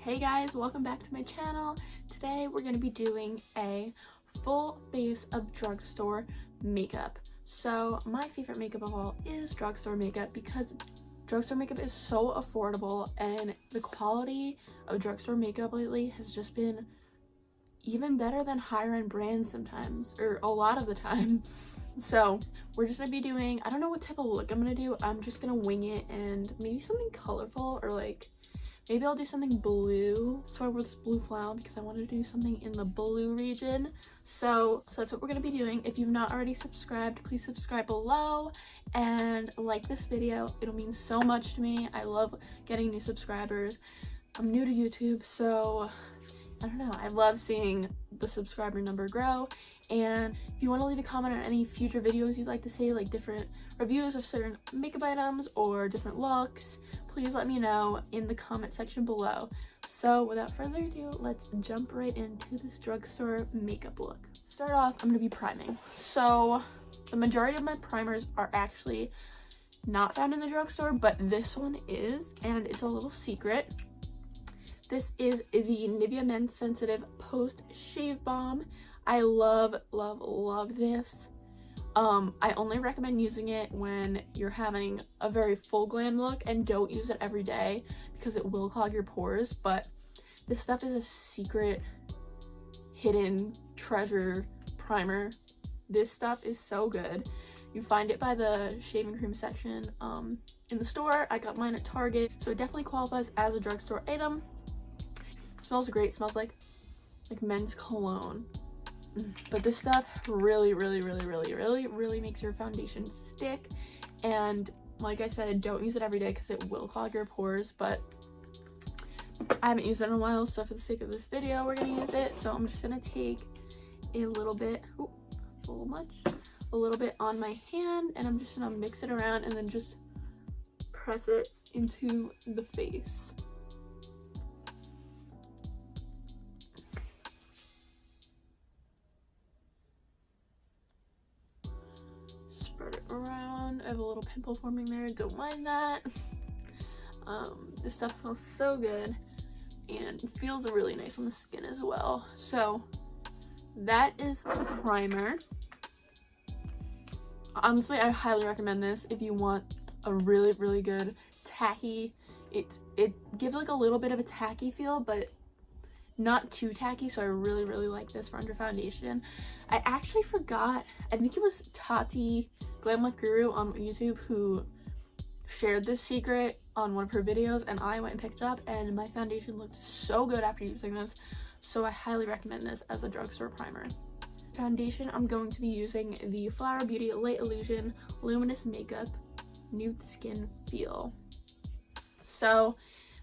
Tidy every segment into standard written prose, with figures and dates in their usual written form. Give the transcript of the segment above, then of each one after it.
Hey guys, welcome back to my channel. Today we're going to be doing a full face of drugstore makeup. So my favorite makeup of all is drugstore makeup because drugstore makeup is so affordable and the quality of drugstore makeup lately has just been even better than higher end brands sometimes, or a lot of the time. So we're just gonna be doing, I don't know what type of look I'm gonna do. I'm just gonna wing it and maybe something colorful, or like maybe I'll do something blue. So I wore this blue flower because I wanted to do something in the blue region. So that's what we're gonna be doing. If you've not already subscribed, please subscribe below and like this video. It'll mean so much to me. I love getting new subscribers. I'm new to YouTube, so I don't know, I love seeing the subscriber number grow. And if you want to leave a comment on any future videos you'd like to see, like different reviews of certain makeup items or different looks, please let me know in the comment section below. So without further ado, let's jump right into this drugstore makeup look. Start off, I'm going to be priming. So the majority of my primers are actually not found in the drugstore, but this one is, and it's a little secret. This is the Nivea Men's Sensitive Post Shave Balm. I love, love, love this. I only recommend using it when you're having a very full glam look, and don't use it every day because it will clog your pores. But this stuff is a secret, hidden treasure primer. This stuff is so good. You find it by the shaving cream section in the store. I got mine at Target, so it definitely qualifies as a drugstore item. It smells great. It smells like men's cologne. But this stuff really makes your foundation stick. And like I said, don't use it every day because it will clog your pores. But I haven't used it in a while, so for the sake of this video, we're gonna use it. So I'm just gonna take a little bit, ooh, that's a little much, a little bit on my hand, and I'm just gonna mix it around and then just press it into the face. Spread it around. I have a little pimple forming there, don't mind that. This stuff smells so good and feels really nice on the skin as well. So that is the primer. Honestly, I highly recommend this if you want a really good tacky, it gives like a little bit of a tacky feel, but not too tacky, so I really like this for under foundation. I actually forgot, I think it was Tati Glam Life Guru on YouTube who shared this secret on one of her videos, and I went and picked it up, and my foundation looked so good after using this, so I highly recommend this as a drugstore primer. Foundation, I'm going to be using the Flower Beauty Light Illusion Luminous Makeup Nude Skin Feel. So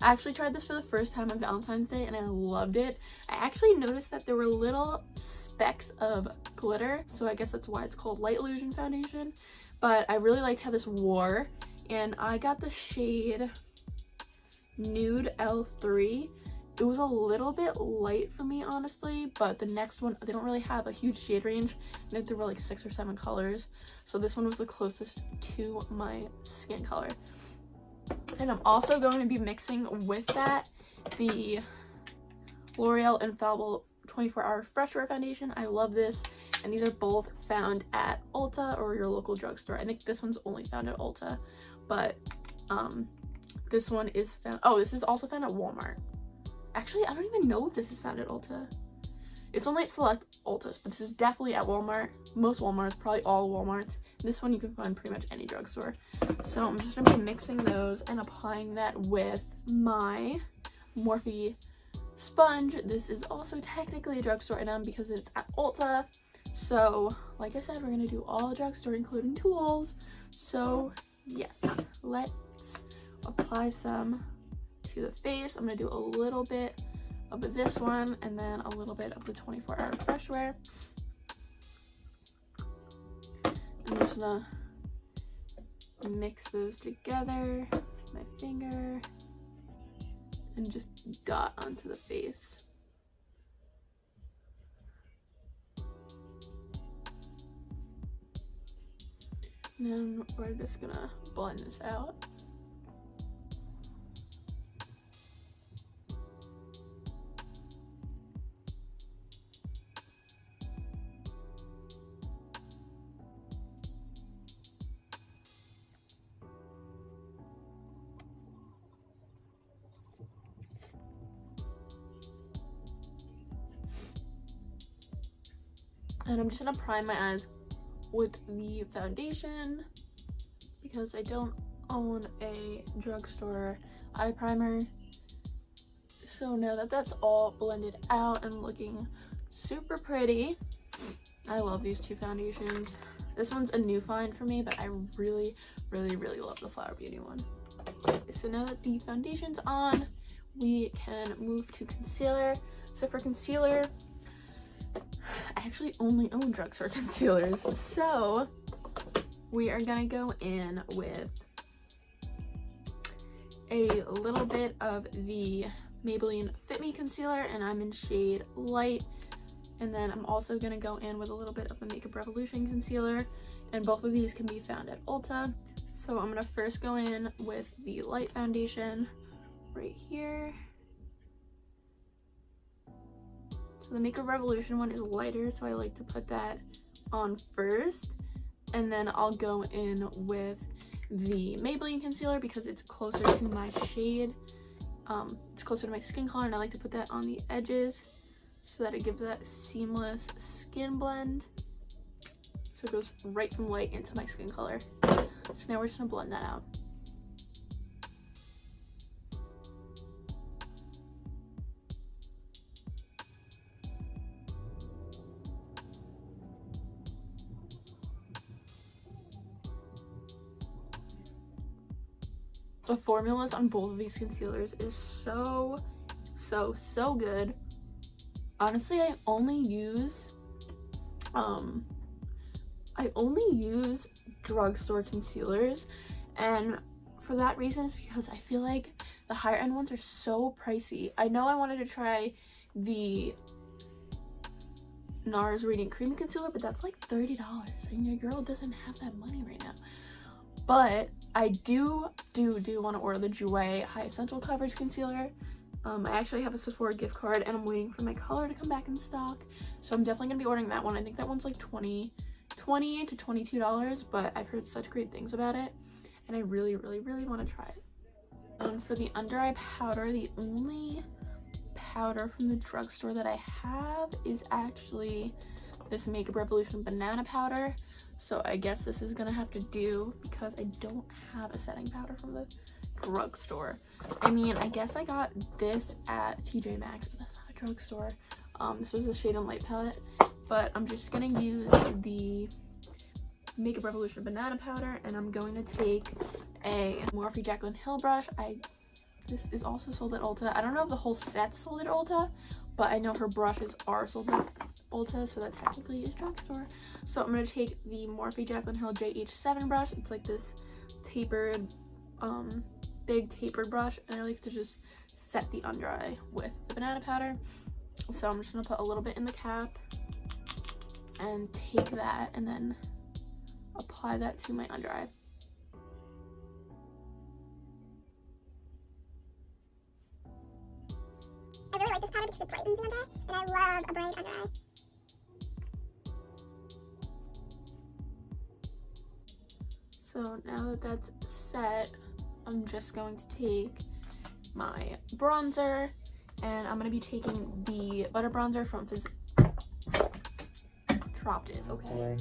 I actually tried this for the first time on Valentine's Day and I loved it. I actually noticed that there were little specks of glitter, so I guess that's why it's called Light Illusion Foundation. But I really liked how this wore, and I got the shade Nude L3. It was a little bit light for me, honestly, but the next one, they don't really have a huge shade range. I think there were like 6 or 7 colors, so this one was the closest to my skin color. And I'm also going to be mixing with that the L'Oreal Infallible 24-Hour Freshwear Foundation. I love this, and these are both found at Ulta or your local drugstore. I think this one's only found at Ulta, but this one is found, oh, this is also found at Walmart. Actually, I don't even know if this is found at Ulta. It's only at select Ultas, but this is definitely at Walmart. Most Walmarts, probably all Walmarts. This one you can find pretty much any drugstore. So I'm just gonna be mixing those and applying that with my Morphe sponge. This is also technically a drugstore item because it's at Ulta. So like I said, we're gonna do all the drugstore, including tools. So yes, let's apply some to the face. I'm gonna do a little bit of this one and then a little bit of the 24-Hour Freshwear. I'm just gonna mix those together with my finger and just dot onto the face. And then we're just gonna blend this out. And I'm just gonna prime my eyes with the foundation because I don't own a drugstore eye primer. So now that that's all blended out and looking super pretty, I love these two foundations. This one's a new find for me, but I really love the Flower Beauty one. So now that the foundation's on, we can move to concealer. So for concealer, I actually only own drugstore concealers. So we are gonna go in with a little bit of the Maybelline Fit Me Concealer, and I'm in shade Light. And then I'm also gonna go in with a little bit of the Makeup Revolution concealer, and both of these can be found at Ulta. So I'm gonna first go in with the light foundation right here. So the Makeup Revolution one is lighter, so I like to put that on first, and then I'll go in with the Maybelline concealer because it's closer to my shade. It's closer to my skin color, and I like to put that on the edges so that it gives that seamless skin blend. So it goes right from light into my skin color. So now we're just gonna blend that out. The formulas on both of these concealers is so good. Honestly, I only use drugstore concealers, and for that reason is because I feel like the higher end ones are so pricey. I know I wanted to try the NARS Radiant Creamy Concealer, but that's like $30, and your girl doesn't have that money right now. But I do want to order the Jouer High Essential Coverage Concealer. I actually have a Sephora gift card, and I'm waiting for my color to come back in stock. So I'm definitely going to be ordering that one. I think that one's like $20 to $22, but I've heard such great things about it, and I really want to try it. For the under eye powder, the only powder from the drugstore that I have is actually this Makeup Revolution banana powder. So I guess this is gonna have to do because I don't have a setting powder from the drugstore. I mean, I guess I got this at TJ Maxx, but that's not a drugstore. This was the Shade and Light palette, but I'm just gonna use the Makeup Revolution banana powder, and I'm going to take a Morphe Jaclyn Hill brush. This is also sold at Ulta. I don't know if the whole set's sold at Ulta, but I know her brushes are sold at Ulta, so that technically is drugstore. So I'm going to take the Morphe Jaclyn Hill JH7 brush. It's like this tapered, big tapered brush, and I like to just set the under eye with the banana powder. So I'm just going to put a little bit in the cap and take that and then apply that to my under eye. I really like this powder because it brightens the under eye, and I love a bright under eye. So now that that's set, I'm just going to take my bronzer, and I'm going to be taking the butter bronzer from dropped it, okay.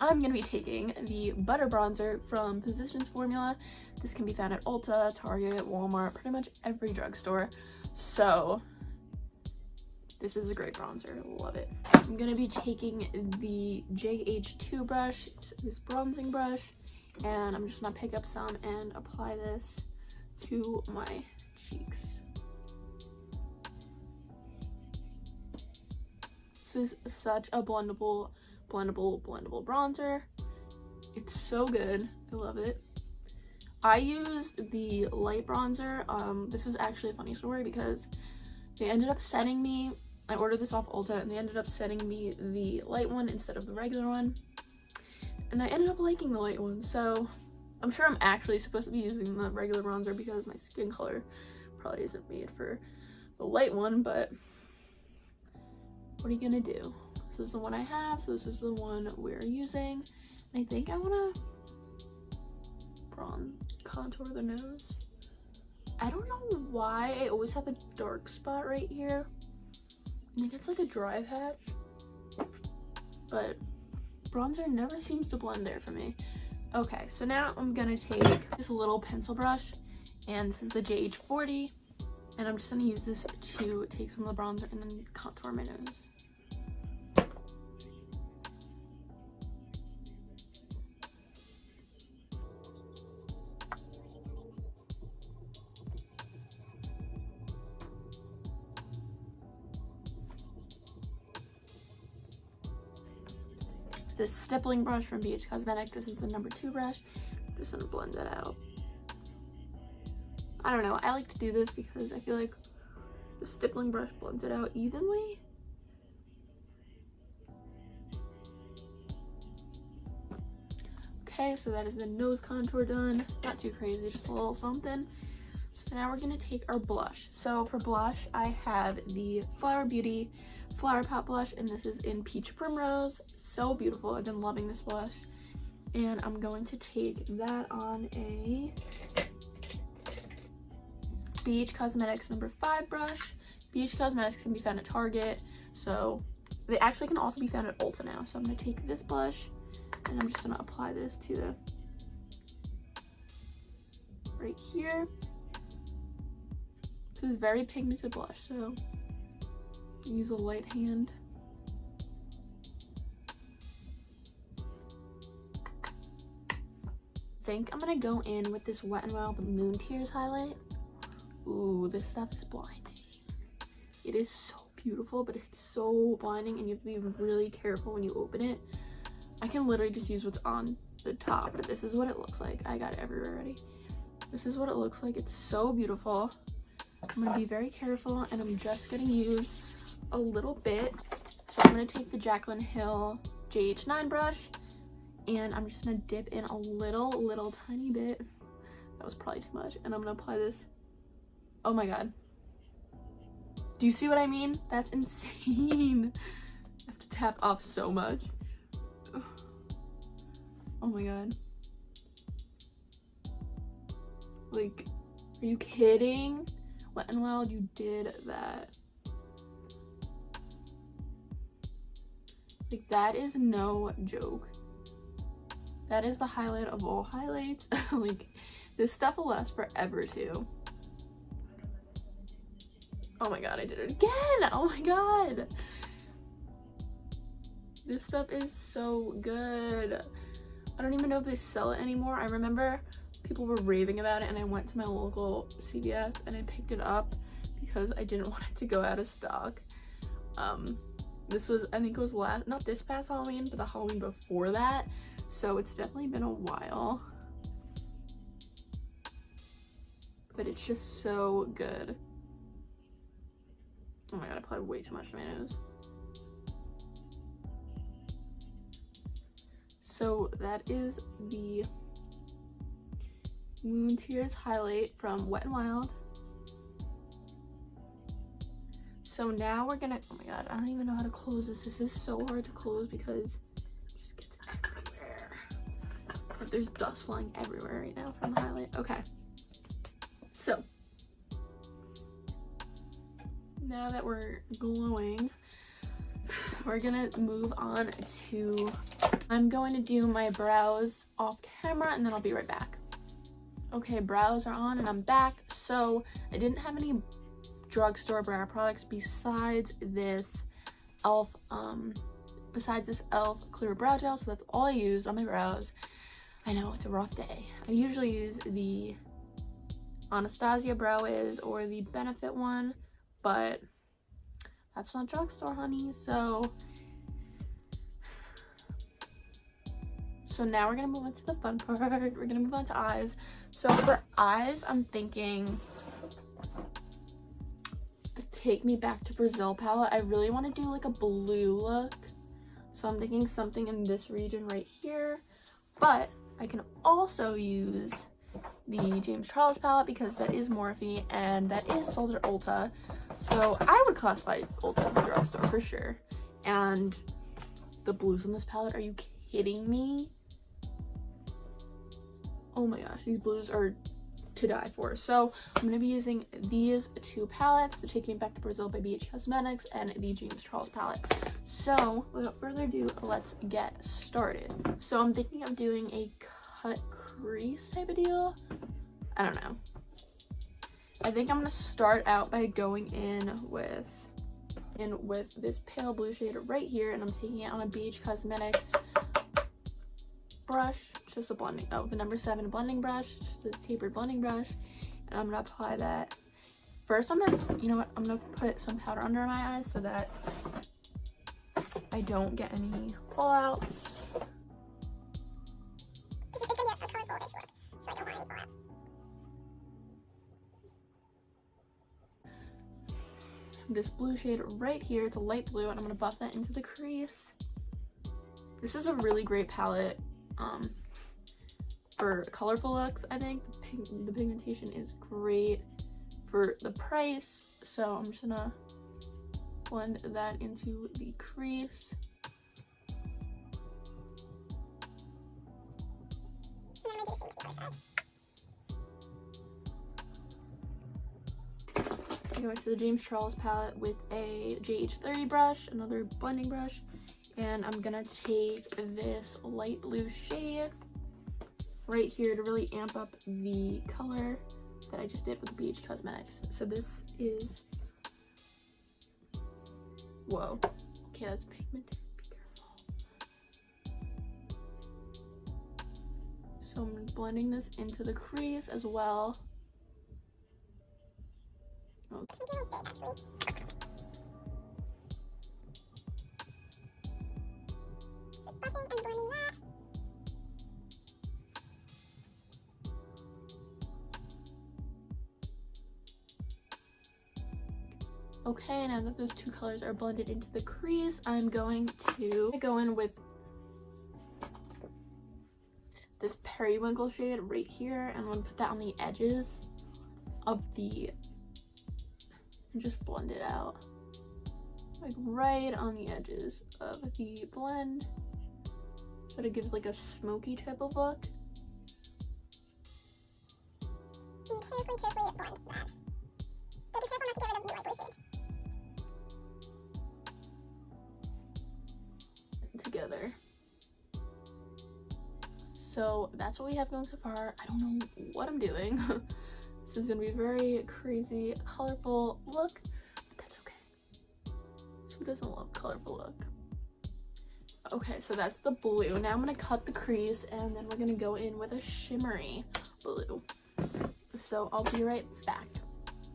I'm going to be taking the butter bronzer from Physicians Formula. This can be found at Ulta, Target, Walmart, pretty much every drugstore. So this is a great bronzer, love it. I'm going to be taking the JH2 brush, it's this bronzing brush, and I'm just going to pick up some and apply this to my cheeks. This is such a blendable bronzer. It's so good. I love it. I used the light bronzer. This was actually a funny story because they ended up sending me, I ordered this off Ulta, and they ended up sending me the light one instead of the regular one, and I ended up liking the light one. So I'm sure I'm actually supposed to be using the regular bronzer because my skin color probably isn't made for the light one, but what are you gonna do? This is the one I have, so this is the one we're using. And I think I want to contour the nose. I don't know why I always have a dark spot right here. I think it's like a dry patch, but bronzer never seems to blend there for me. Okay, so now I'm gonna take this little pencil brush, and this is the JH40, and I'm just gonna use this to take some of the bronzer and then contour my nose. This stippling brush from BH Cosmetics. This is the number 2 brush. I'm just gonna blend it out. I don't know. I like to do this because I feel like the stippling brush blends it out evenly. Okay, so that is the nose contour done. Not too crazy, just a little something. So now we're gonna take our blush. So for blush, I have the Flower Beauty Flower Pot blush, and this is in Peach Primrose. So beautiful. I've been loving this blush. And I'm going to take that on a BH Cosmetics number 5 brush. BH Cosmetics can be found at Target, so they actually can also be found at Ulta now. So I'm going to take this blush, and I'm just going to apply this to the right here. This is very pigmented blush, so use a light hand. I think I'm gonna go in with this Wet n Wild Moon Tears highlight. Ooh, this stuff is blinding. It is so beautiful, but it's so blinding, and you have to be really careful when you open it. I can literally just use what's on the top, but this is what it looks like. I got it everywhere already. This is what it looks like. It's so beautiful. I'm gonna be very careful, and I'm just gonna use a little bit. So I'm gonna take the Jaclyn Hill JH9 brush, and I'm just gonna dip in a little tiny bit. That was probably too much. And I'm gonna apply this. Oh my god. Do you see what I mean? That's insane. I have to tap off so much. Oh my god. Like, are you kidding? Wet n Wild, you did that. Like, that is no joke. That is the highlight of all highlights. Like, this stuff will last forever too. Oh my god, I did it again! Oh my god! This stuff is so good. I don't even know if they sell it anymore. I remember people were raving about it, and I went to my local CVS and I picked it up because I didn't want it to go out of stock. This was, I think it was not this past Halloween, but the Halloween before that. So it's definitely been a while. But it's just so good. Oh my god, I applied way too much to my nose. So that is the Moon Tears highlight from Wet n Wild. So now we're gonna, oh my god, I don't even know how to close this. This is so hard to close because it just gets everywhere. Like, there's dust flying everywhere right now from the highlight. Okay. So now that we're glowing, we're gonna move on to, I'm going to do my brows off camera, and then I'll be right back. Okay, brows are on and I'm back. So I didn't have any drugstore brow products besides this e.l.f. clear brow gel, so that's all I used on my brows. I know, it's a rough day. I usually use the Anastasia Brow Wiz or the Benefit one, but that's not drugstore, honey. So now we're gonna move on to the fun part. We're gonna move on to eyes. So for eyes, I'm thinking the Take Me Back to Brazil palette. I really want to do like a blue look, so I'm thinking something in this region right here. But I can also use the James Charles palette because that is Morphe and that is sold at Ulta. So I would classify Ulta as a drugstore for sure. And the blues in this palette, are you kidding me? Oh my gosh, these blues are to die for. So I'm going to be using these two palettes, the Take Me Back to Brazil by BH Cosmetics and the James Charles palette. So without further ado, let's get started. So I'm thinking of doing a cut crease type of deal. I don't know. I think I'm going to start out by going in with this pale blue shade right here, and I'm taking it on a BH Cosmetics brush, just a blending, the number 7 blending brush, just this tapered blending brush, and I'm gonna apply that. First, I'm gonna, you know what, I'm gonna put some powder under my eyes so that I don't get any fallout. This blue shade right here, it's a light blue, and I'm gonna buff that into the crease. This is a really great palette for colorful looks. I think the pigmentation is great for the price, so I'm just gonna blend that into the crease. I go into the James Charles palette with a JH30 brush, another blending brush, and I'm gonna take this light blue shade right here to really amp up the color that I just did with BH Cosmetics. So this is, whoa, okay, that's pigmented, be careful. So I'm blending this into the crease as well. Oh. Okay, now that those two colors are blended into the crease, I'm going to go in with this periwinkle shade right here, and I'm going to put that on the edges of the, and just blend it out, like right on the edges of the blend, so that it gives like a smoky type of look. And carefully blend that. But be careful not to get rid of the light blue shade. Together. So that's what we have going so far. I don't know what I'm doing. This is gonna be a very crazy, colorful look, but that's okay. So who doesn't love colorful look? Okay, so that's the blue. Now I'm gonna cut the crease, and then we're gonna go in with a shimmery blue. So I'll be right back.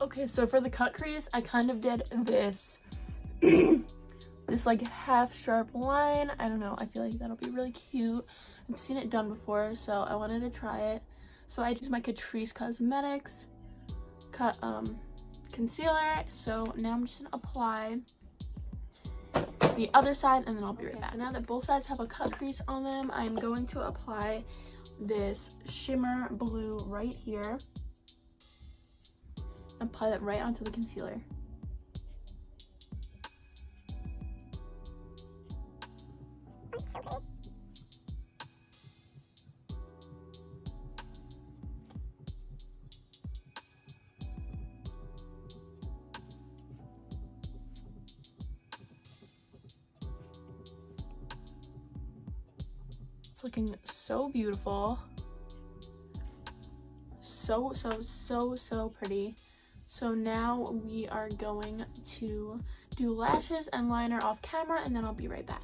Okay, so for the cut crease, I kind of did this this like half sharp line. I don't know, I feel like that'll be really cute. I've seen it done before, so I wanted to try it. So I used my Catrice Cosmetics concealer. So now I'm just gonna apply the other side, and then I'll be right back. So now that both sides have a cut crease on them, I'm going to apply this shimmer blue right here. Apply that right onto the concealer. It's looking so beautiful. So pretty. So now we are going to do lashes and liner off camera, and then I'll be right back.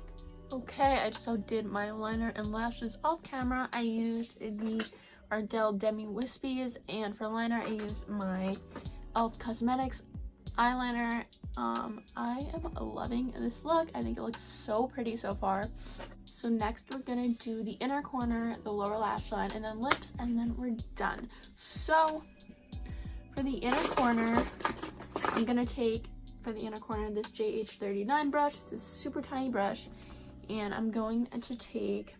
Okay, I just did my liner and lashes off camera. I used the Ardell Demi Wispies, and for liner I used my e.l.f. Cosmetics eyeliner. I am loving this look. I think it looks so pretty so far. So next we're gonna do the inner corner, the lower lash line, and then lips, and then we're done. So for the inner corner, I'm gonna take, for the inner corner, this JH39 brush. It's a super tiny brush, and I'm going to take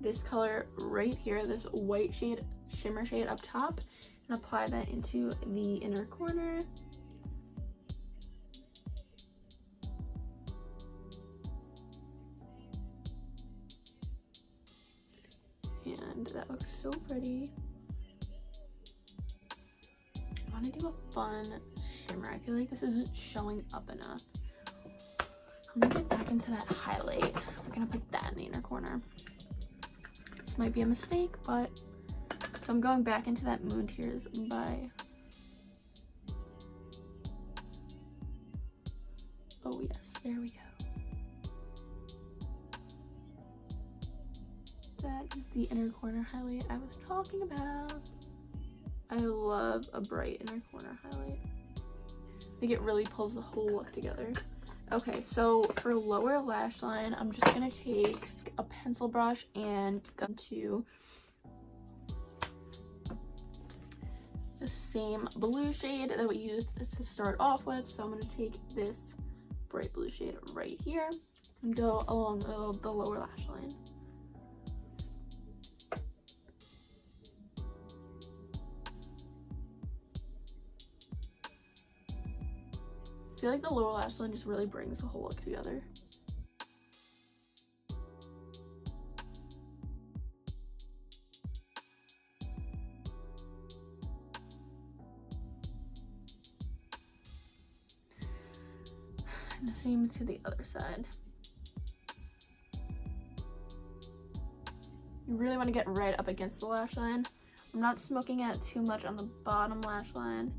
this color right here, this white shade, shimmer shade up top, and apply that into the inner corner. And that looks so pretty. a fun shimmer. I feel like this isn't showing up enough. I'm gonna get back into that highlight. We're gonna put that in the inner corner. This might be a mistake, but so I'm going back into that Moon Tears by Oh yes, there we go. That is the inner corner highlight I was talking about. I love a bright inner corner highlight. I think it really pulls the whole look together. Okay, so for lower lash line, I'm just gonna take a pencil brush and go to the same blue shade that we used to start off with. So I'm gonna take this bright blue shade right here and go along the lower lash line. I feel like the lower lash line just really brings the whole look together. And the same to the other side. You really want to get right up against the lash line. I'm not smoking out too much on the bottom lash line.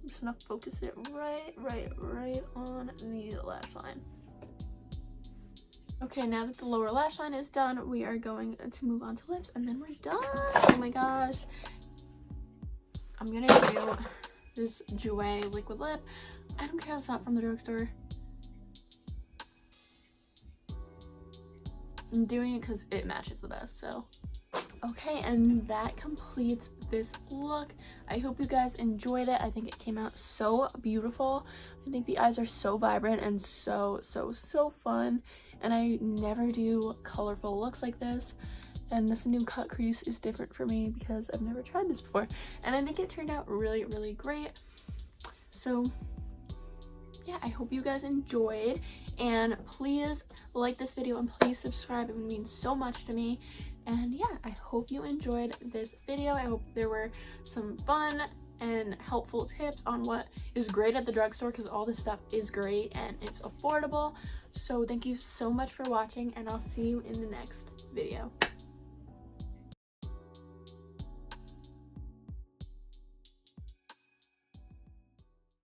I'm just gonna focus it right on the lash line. Okay, now that the lower lash line is done, we are going to move on to lips, and then we're done. Oh my gosh. I'm gonna do this Jouer liquid lip. I don't care if it's not from the drugstore. I'm doing it because it matches the best, so. Okay, and that completes this look. I hope you guys enjoyed it. I think it came out so beautiful. I think the eyes are so vibrant and so fun. And I never do colorful looks like this. And this new cut crease is different for me because I've never tried this before. And I think it turned out really great. So yeah, I hope you guys enjoyed. And please like this video and please subscribe. It would mean so much to me. And yeah, I hope you enjoyed this video. I hope there were some fun and helpful tips on what is great at the drugstore, because all this stuff is great and it's affordable. So thank you so much for watching, and I'll see you in the next video.